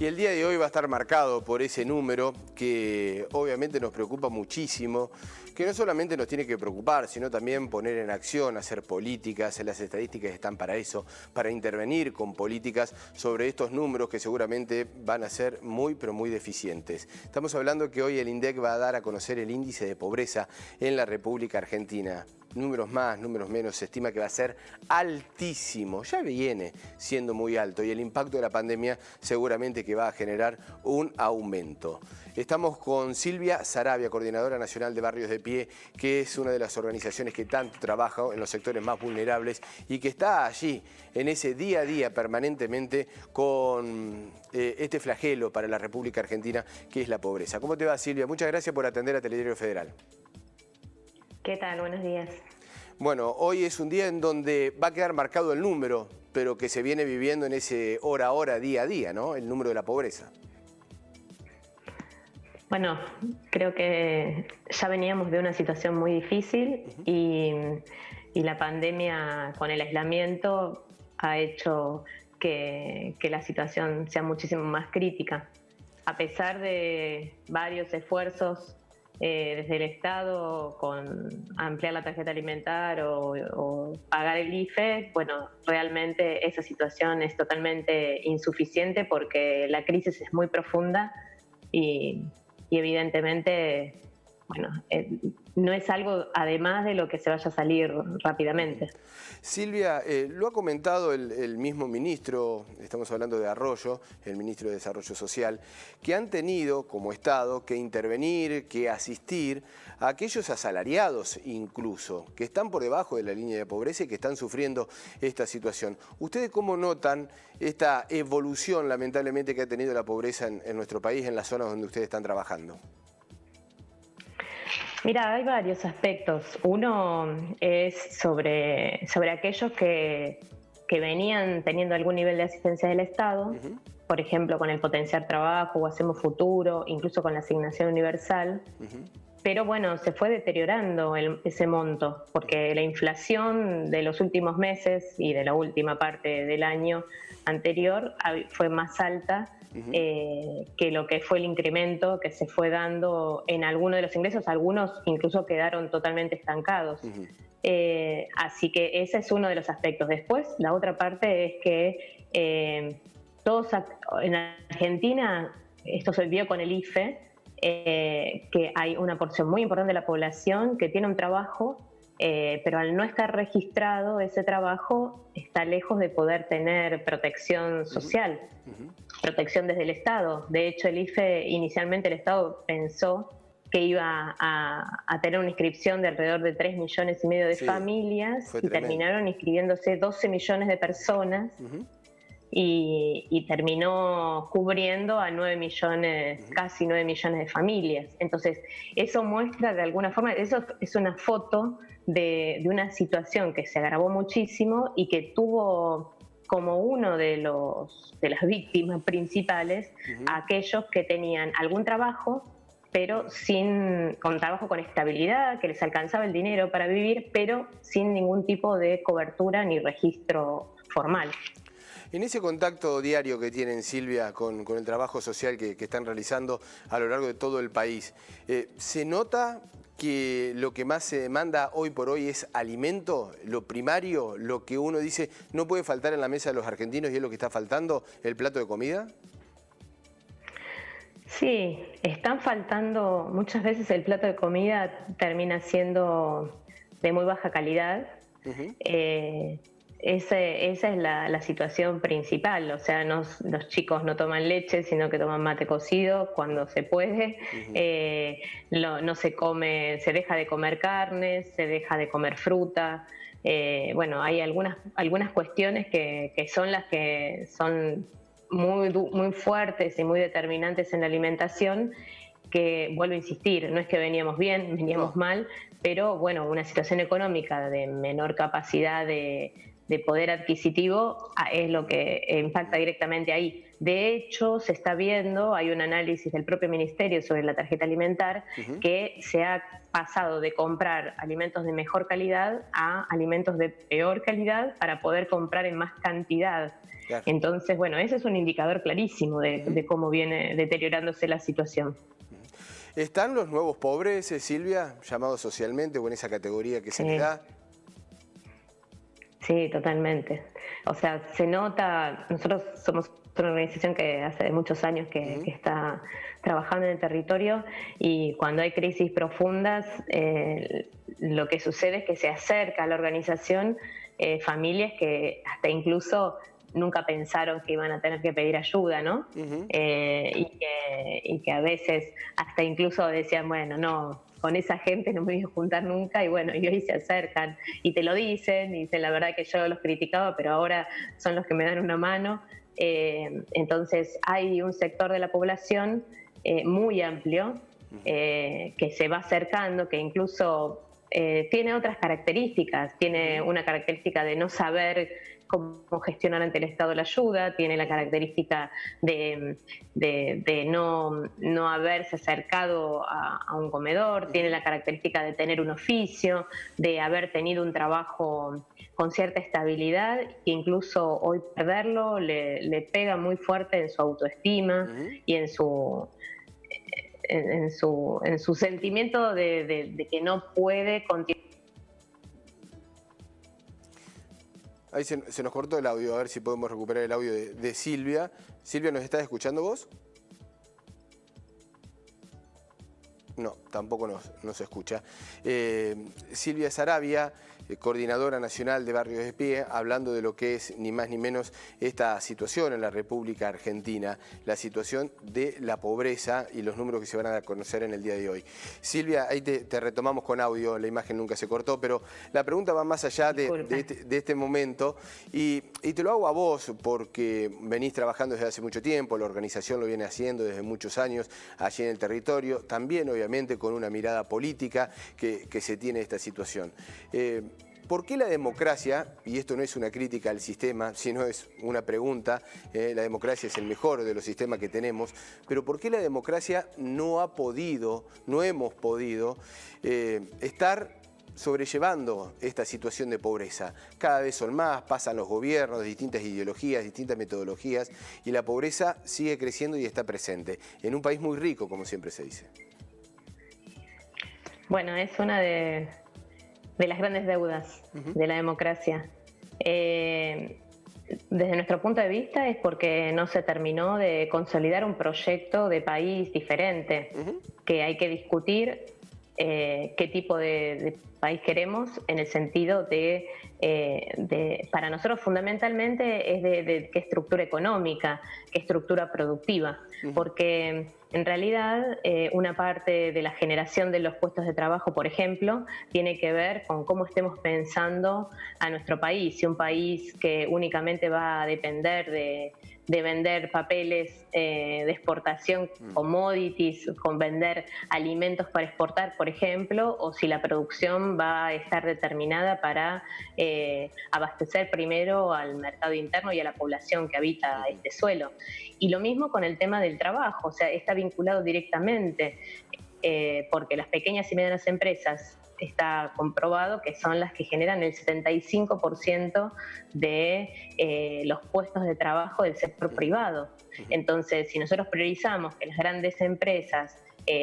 Y el día de hoy va a estar marcado por ese número que obviamente nos preocupa muchísimo, que no solamente nos tiene que preocupar, sino también poner en acción, hacer políticas. Las estadísticas están para eso, para intervenir con políticas sobre estos números que seguramente van a ser muy, pero muy deficientes. Estamos hablando que hoy el INDEC va a dar a conocer el índice de pobreza en la República Argentina. Números más, números menos, se estima que va a ser altísimo, ya viene siendo muy alto y el impacto de la pandemia seguramente que va a generar un aumento. Estamos con Silvia Sarabia, coordinadora nacional de Barrios de Pie, que es una de las organizaciones que tanto trabaja en los sectores más vulnerables y que está allí en ese día a día permanentemente con este flagelo para la República Argentina que es la pobreza. ¿Cómo te va, Silvia? Muchas gracias por atender a Telediario Federal. ¿Qué tal? Buenos días. Bueno, hoy es un día en donde va a quedar marcado el número, pero que se viene viviendo en ese hora a hora, día a día, ¿no? El número de la pobreza. Bueno, creo que ya veníamos de una situación muy difícil y la pandemia con el aislamiento ha hecho que la situación sea muchísimo más crítica. A pesar de varios esfuerzos desde el Estado con ampliar la tarjeta alimentar o pagar el IFE, bueno, realmente esa situación es totalmente insuficiente porque la crisis es muy profunda y evidentemente, bueno, no es algo además de lo que se vaya a salir rápidamente. Silvia, lo ha comentado el mismo ministro, estamos hablando de Arroyo, el ministro de Desarrollo Social, que han tenido como Estado que intervenir, que asistir a aquellos asalariados incluso, que están por debajo de la línea de pobreza y que están sufriendo esta situación. ¿Ustedes cómo notan esta evolución lamentablemente que ha tenido la pobreza en nuestro país, en las zonas donde ustedes están trabajando? Mira, hay varios aspectos. Uno es sobre aquellos que venían teniendo algún nivel de asistencia del Estado, por ejemplo, con el Potenciar Trabajo o Hacemos Futuro, incluso con la Asignación Universal. Pero bueno, se fue deteriorando ese monto, porque la inflación de los últimos meses y de la última parte del año anterior fue más alta que lo que fue el incremento que se fue dando en algunos de los ingresos. Algunos incluso quedaron totalmente estancados. Así que ese es uno de los aspectos. Después, la otra parte es que todos en Argentina, esto se vio con el IFE, que hay una porción muy importante de la población que tiene un trabajo, pero al no estar registrado ese trabajo está lejos de poder tener protección social, protección desde el Estado. De hecho, el IFE, inicialmente el Estado pensó que iba a tener una inscripción de alrededor de 3,5 millones de familias y terminaron inscribiéndose 12 millones de personas. Y terminó cubriendo a 9 millones, casi 9 millones de familias. Entonces, eso muestra de alguna forma, eso es una foto de una situación que se agravó muchísimo y que tuvo como uno de las víctimas principales a aquellos que tenían algún trabajo, pero con trabajo con estabilidad, que les alcanzaba el dinero para vivir, pero sin ningún tipo de cobertura ni registro formal. En ese contacto diario que tienen, Silvia, con el trabajo social que están realizando a lo largo de todo el país, ¿se nota que lo que más se demanda hoy por hoy es alimento, lo primario, lo que uno dice no puede faltar en la mesa de los argentinos y es lo que está faltando, el plato de comida? Sí, están faltando, muchas veces el plato de comida termina siendo de muy baja calidad. Esa es la situación principal, o sea, los chicos no toman leche, sino que toman mate cocido cuando se puede, no se come, se deja de comer carne, se deja de comer fruta. Bueno, hay algunas cuestiones que son las que son muy fuertes y muy determinantes en la alimentación, que, vuelvo a insistir, no es que veníamos bien, veníamos mal, pero bueno, una situación económica de menor capacidad de poder adquisitivo es lo que impacta directamente ahí. De hecho, se está viendo, hay un análisis del propio Ministerio sobre la tarjeta alimentar, que se ha pasado de comprar alimentos de mejor calidad a alimentos de peor calidad para poder comprar en más cantidad. Claro. Entonces, bueno, ese es un indicador clarísimo de cómo viene deteriorándose la situación. ¿Están los nuevos pobres, Silvia, llamados socialmente o en esa categoría que se les da? Sí, totalmente. O sea, se nota, nosotros somos una organización que hace muchos años que está trabajando en el territorio, y cuando hay crisis profundas, lo que sucede es que se acerca a la organización familias que hasta incluso nunca pensaron que iban a tener que pedir ayuda, ¿no? Y que a veces hasta incluso decían, bueno, no, con esa gente no me voy a juntar nunca, y bueno, y hoy se acercan y te lo dicen, y dicen, la verdad que yo los criticaba, pero ahora son los que me dan una mano. Entonces hay un sector de la población muy amplio que se va acercando, que incluso tiene otras características, tiene una característica de no saber cómo gestionar ante el Estado la ayuda, tiene la característica de no haberse acercado a un comedor, tiene la característica de tener un oficio, de haber tenido un trabajo con cierta estabilidad, que incluso hoy perderlo le pega muy fuerte en su autoestima y en su sentimiento de que no puede continuar. Ahí se nos cortó el audio, a ver si podemos recuperar el audio de Silvia. Silvia, ¿nos estás escuchando vos? No, tampoco nos escucha. Silvia Saravia, coordinadora nacional de Barrios de Pie, hablando de lo que es ni más ni menos esta situación en la República Argentina, la situación de la pobreza y los números que se van a dar a conocer en el día de hoy. Silvia, ahí te retomamos con audio, la imagen nunca se cortó, pero la pregunta va más allá de este momento, y te lo hago a vos porque venís trabajando desde hace mucho tiempo, la organización lo viene haciendo desde muchos años allí en el territorio, también obviamente con una mirada política que se tiene esta situación. ¿Por qué la democracia, y esto no es una crítica al sistema, sino es una pregunta, la democracia es el mejor de los sistemas que tenemos, pero por qué la democracia no hemos podido estar sobrellevando esta situación de pobreza? Cada vez son más, pasan los gobiernos de distintas ideologías, distintas metodologías, y la pobreza sigue creciendo y está presente, en un país muy rico, como siempre se dice. Bueno, es una de las grandes deudas de la democracia. Desde nuestro punto de vista es porque no se terminó de consolidar un proyecto de país diferente, que hay que discutir qué tipo de país queremos, en el sentido para nosotros fundamentalmente es de qué estructura económica, qué estructura productiva, porque en realidad una parte de la generación de los puestos de trabajo, por ejemplo, tiene que ver con cómo estemos pensando a nuestro país. Si un país que únicamente va a depender de vender papeles de exportación, commodities, con vender alimentos para exportar, por ejemplo, o si la producción va a estar determinada para abastecer primero al mercado interno y a la población que habita este suelo. Y lo mismo con el tema del trabajo, o sea, está vinculado directamente, porque las pequeñas y medianas empresas está comprobado que son las que generan el 75% de los puestos de trabajo del sector privado. Entonces, si nosotros priorizamos que las grandes empresas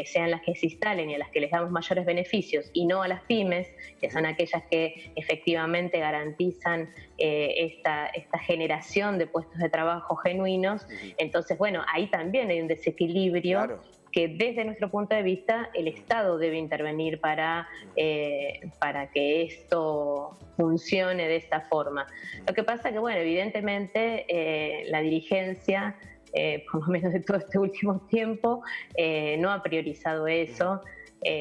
sean las que se instalen y a las que les damos mayores beneficios, y no a las pymes, que son aquellas que efectivamente garantizan esta generación de puestos de trabajo genuinos, entonces, bueno, ahí también hay un desequilibrio. Claro. Que desde nuestro punto de vista el Estado debe intervenir para que esto funcione de esta forma. Lo que pasa que, bueno, evidentemente la dirigencia, por lo menos de todo este último tiempo, no ha priorizado eso,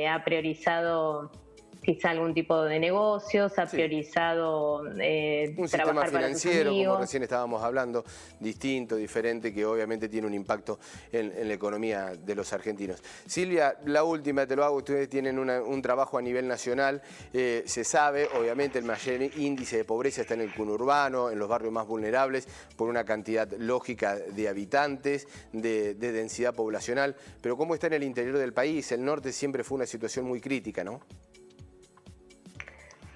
ha priorizado quizá algún tipo de negocios, ha priorizado un sistema financiero, como recién estábamos hablando, distinto, diferente, que obviamente tiene un impacto en la economía de los argentinos. Silvia, la última, te lo hago, ustedes tienen un trabajo a nivel nacional, se sabe, obviamente el mayor índice de pobreza está en el conurbano, en los barrios más vulnerables, por una cantidad lógica de habitantes, de densidad poblacional, pero ¿cómo está en el interior del país? El norte siempre fue una situación muy crítica, ¿no?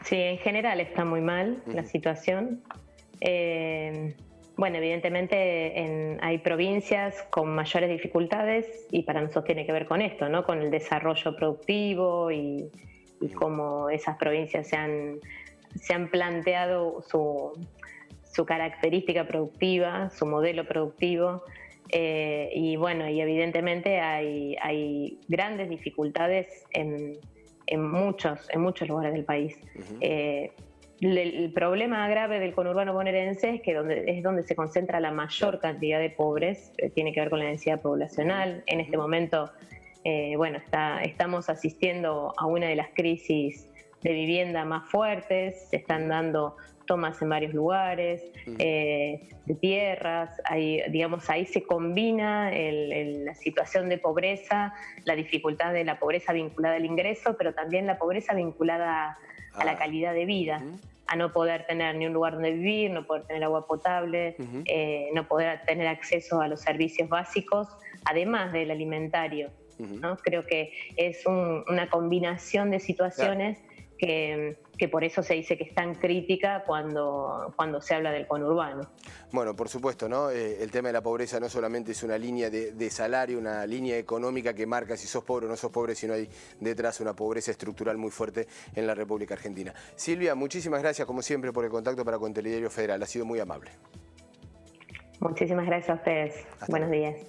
Sí, en general está muy mal la situación. Bueno, evidentemente hay provincias con mayores dificultades y para nosotros tiene que ver con esto, ¿no? Con el desarrollo productivo y cómo esas provincias se han planteado su característica productiva, su modelo productivo. Y bueno, y evidentemente hay grandes dificultades en muchos lugares del país. El problema grave del conurbano bonaerense es que es donde se concentra la mayor cantidad de pobres, tiene que ver con la densidad poblacional. En este momento, bueno, estamos asistiendo a una de las crisis de vivienda más fuertes, se están dando tomas en varios lugares, de tierras, digamos, ahí se combina la situación de pobreza, la dificultad de la pobreza vinculada al ingreso, pero también la pobreza vinculada a la calidad de vida, a no poder tener ni un lugar donde vivir, no poder tener agua potable, no poder tener acceso a los servicios básicos, además del alimentario, ¿no? Creo que es una combinación de situaciones que por eso se dice que es tan crítica cuando se habla del conurbano. Bueno, por supuesto, ¿no? El tema de la pobreza no solamente es una línea de salario, una línea económica que marca si sos pobre o no sos pobre, sino hay detrás una pobreza estructural muy fuerte en la República Argentina. Silvia, muchísimas gracias como siempre por el contacto para con Telediario Federal, ha sido muy amable. Muchísimas gracias a ustedes. Buenos días.